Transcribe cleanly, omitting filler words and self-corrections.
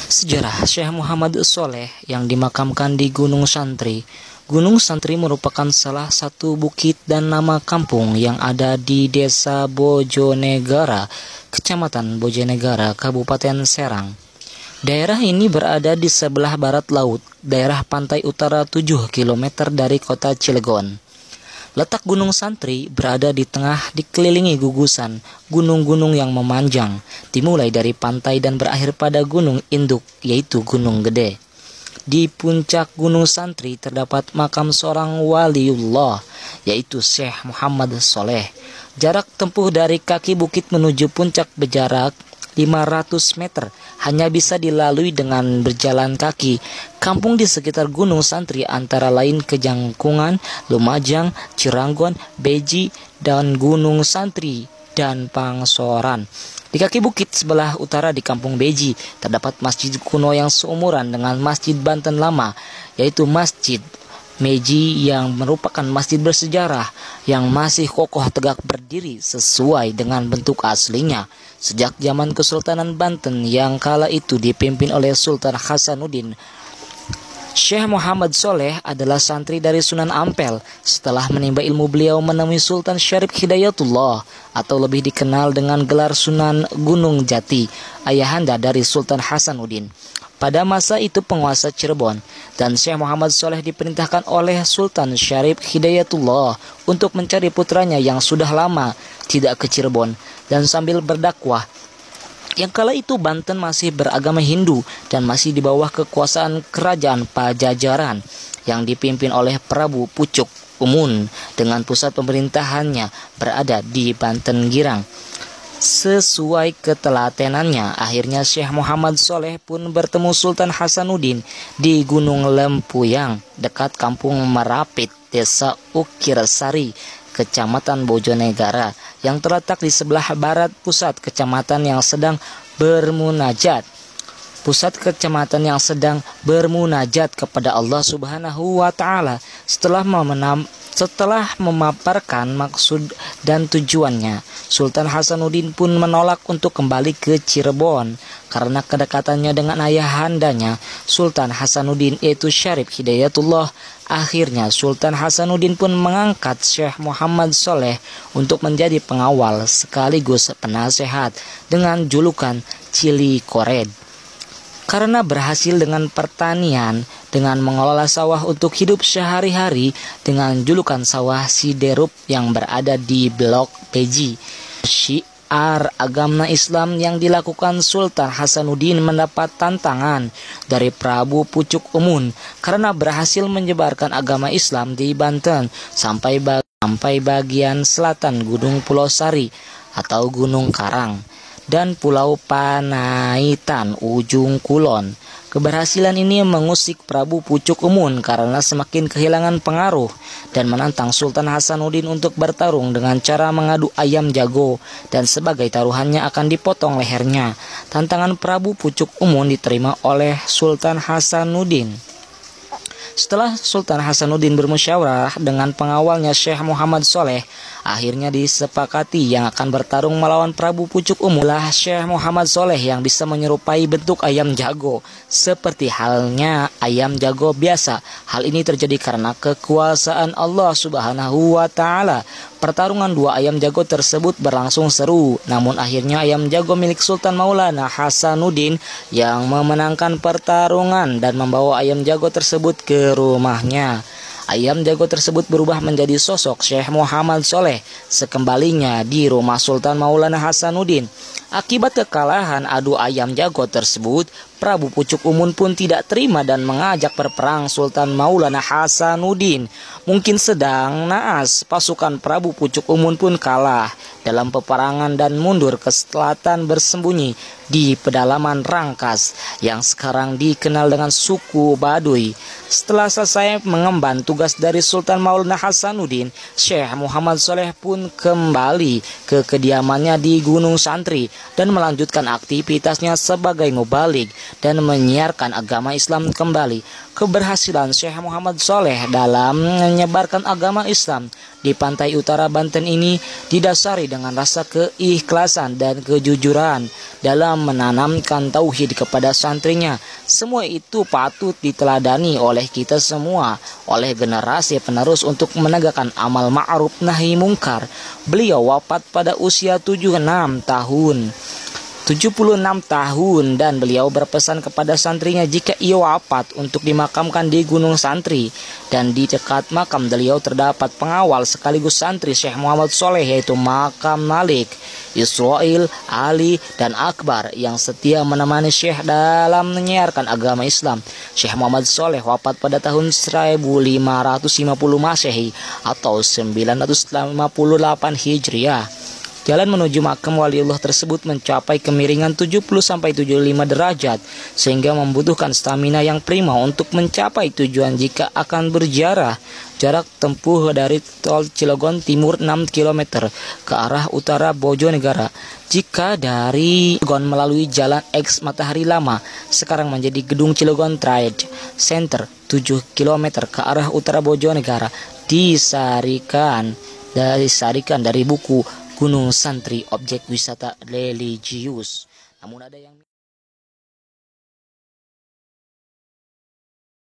Sejarah Syekh Muhammad Soleh yang dimakamkan di Gunung Santri. Gunung Santri merupakan salah satu bukit dan nama kampung yang ada di Desa Bojonegara, Kecamatan Bojonegara, Kabupaten Serang. Daerah ini berada di sebelah barat laut, daerah pantai utara 7 km dari kota Cilegon. Letak Gunung Santri berada di tengah dikelilingi gugusan gunung-gunung yang memanjang, dimulai dari pantai dan berakhir pada gunung induk, yaitu Gunung Gede. Di puncak Gunung Santri terdapat makam seorang waliullah, yaitu Syekh Muhammad Soleh. Jarak tempuh dari kaki bukit menuju puncak berjarak 500 meter, hanya bisa dilalui dengan berjalan kaki. Kampung di sekitar Gunung Santri antara lain Kejangkungan, Lumajang, Ciranggon, Beji, dan Gunung Santri dan Pangsoran. Di kaki bukit sebelah utara di Kampung Beji terdapat masjid kuno yang seumuran dengan Masjid Banten Lama, yaitu Masjid Meji, yang merupakan masjid bersejarah yang masih kokoh tegak berdiri sesuai dengan bentuk aslinya sejak zaman Kesultanan Banten yang kala itu dipimpin oleh Sultan Hasanuddin. Syekh Muhammad Soleh adalah santri dari Sunan Ampel. Setelah menimba ilmu, beliau menemui Sultan Syarif Hidayatullah atau lebih dikenal dengan gelar Sunan Gunung Jati, ayahanda dari Sultan Hasanuddin. Pada masa itu penguasa Cirebon, dan Syekh Muhammad Soleh diperintahkan oleh Sultan Syarif Hidayatullah untuk mencari putranya yang sudah lama tidak ke Cirebon dan sambil berdakwah. Yang kala itu Banten masih beragama Hindu dan masih di bawah kekuasaan kerajaan Pajajaran yang dipimpin oleh Prabu Pucuk Umun dengan pusat pemerintahannya berada di Banten Girang. Sesuai ketelatenannya, akhirnya Syekh Muhammad Soleh pun bertemu Sultan Hasanuddin di Gunung Lempuyang, dekat Kampung Merapit, Desa Ukirsari, Kecamatan Bojonegara, yang terletak di sebelah barat pusat kecamatan yang sedang bermunajat. Pusat kecamatan yang sedang bermunajat kepada Allah Subhanahu wa Ta'ala. Setelah memaparkan maksud dan tujuannya, Sultan Hasanuddin pun menolak untuk kembali ke Cirebon karena kedekatannya dengan ayahandanya Sultan Hasanuddin, yaitu Syarif Hidayatullah. Akhirnya Sultan Hasanuddin pun mengangkat Syekh Muhammad Soleh untuk menjadi pengawal sekaligus penasehat dengan julukan Cili Kored. Karena berhasil dengan pertanian, dengan mengelola sawah untuk hidup sehari-hari dengan julukan sawah Siderup yang berada di Blok Beji. Syiar agama Islam yang dilakukan Sultan Hasanuddin mendapat tantangan dari Prabu Pucuk Umun karena berhasil menyebarkan agama Islam di Banten sampai bagian selatan Gunung Pulau Sari atau Gunung Karang dan Pulau Panaitan ujung Kulon. Keberhasilan ini mengusik Prabu Pucuk Umun karena semakin kehilangan pengaruh dan menantang Sultan Hasanuddin untuk bertarung dengan cara mengadu ayam jago dan sebagai taruhannya akan dipotong lehernya. Tantangan Prabu Pucuk Umun diterima oleh Sultan Hasanuddin. Setelah Sultan Hasanuddin bermusyawarah dengan pengawalnya Syekh Muhammad Soleh, akhirnya disepakati yang akan bertarung melawan Prabu Pucuk Umun adalah Syekh Muhammad Soleh yang bisa menyerupai bentuk ayam jago seperti halnya ayam jago biasa. Hal ini terjadi karena kekuasaan Allah Subhanahu wa Ta'ala. Pertarungan dua ayam jago tersebut berlangsung seru, namun akhirnya ayam jago milik Sultan Maulana Hasanuddin yang memenangkan pertarungan dan membawa ayam jago tersebut ke rumahnya. Ayam jago tersebut berubah menjadi sosok Syekh Muhammad Soleh sekembalinya di rumah Sultan Maulana Hasanuddin. Akibat kekalahan adu ayam jago tersebut, Prabu Pucuk Umun pun tidak terima dan mengajak berperang Sultan Maulana Hasanuddin. Mungkin sedang naas, pasukan Prabu Pucuk Umun pun kalah dalam peperangan dan mundur ke selatan bersembunyi di pedalaman Rangkas yang sekarang dikenal dengan suku Baduy. Setelah selesai mengemban tugas dari Sultan Maulana Hasanuddin, Syekh Muhammad Soleh pun kembali ke kediamannya di Gunung Santri dan melanjutkan aktivitasnya sebagai mubalik dan menyiarkan agama Islam kembali. Keberhasilan Syekh Muhammad Soleh dalam menyebarkan agama Islam di pantai utara Banten ini didasari dengan dengan rasa keikhlasan dan kejujuran dalam menanamkan tauhid kepada santrinya. Semua itu patut diteladani oleh kita semua, oleh generasi penerus untuk menegakkan amal ma'ruf nahi mungkar. Beliau wafat pada usia 76 tahun dan beliau berpesan kepada santrinya jika ia wafat untuk dimakamkan di Gunung Santri, dan di dekat makam beliau terdapat pengawal sekaligus santri Syekh Muhammad Soleh, yaitu Makam Malik, Israel, Ali, dan Akbar yang setia menemani Syekh dalam menyiarkan agama Islam. Syekh Muhammad Soleh wafat pada tahun 1550 Masehi atau 958 Hijriah. Jalan menuju makam waliullah tersebut mencapai kemiringan 70-75 derajat, sehingga membutuhkan stamina yang prima untuk mencapai tujuan jika akan berziarah. Jarak tempuh dari tol Cilegon Timur 6 km ke arah utara Bojonegara. Jika dari Cilegon melalui Jalan X Matahari Lama, sekarang menjadi Gedung Cilegon Trade Center 7 km ke arah utara Bojonegara. Disarikan dari buku Gunung Santri, objek wisata religius. Namun ada yang